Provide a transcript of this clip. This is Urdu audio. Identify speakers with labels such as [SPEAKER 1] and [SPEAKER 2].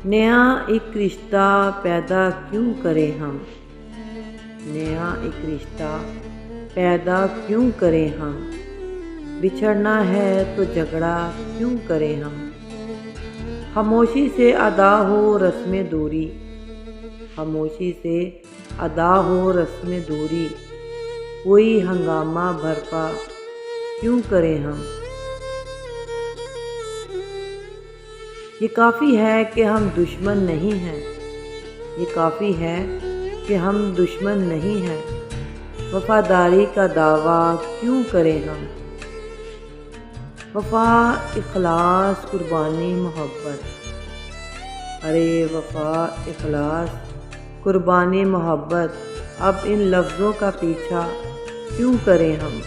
[SPEAKER 1] نیا ایک رشتہ پیدا کیوں کریں ہم، نیا ایک رشتہ پیدا کیوں کریں ہم، بچھڑنا ہے تو جھگڑا کیوں کریں ہم۔ خاموشی سے ادا ہو رسم دوری، خاموشی سے ادا ہو رسم دوری، کوئی ہنگامہ برپا کیوں کریں ہم۔ یہ کافی ہے کہ ہم دشمن نہیں ہیں، یہ کافی ہے کہ ہم دشمن نہیں ہیں، وفاداری کا دعویٰ کیوں کریں ہم۔ وفا، اخلاص، قربانی، محبت، ارے وفا، اخلاص، قربانی، محبت، اب ان لفظوں کا پیچھا کیوں کریں ہم۔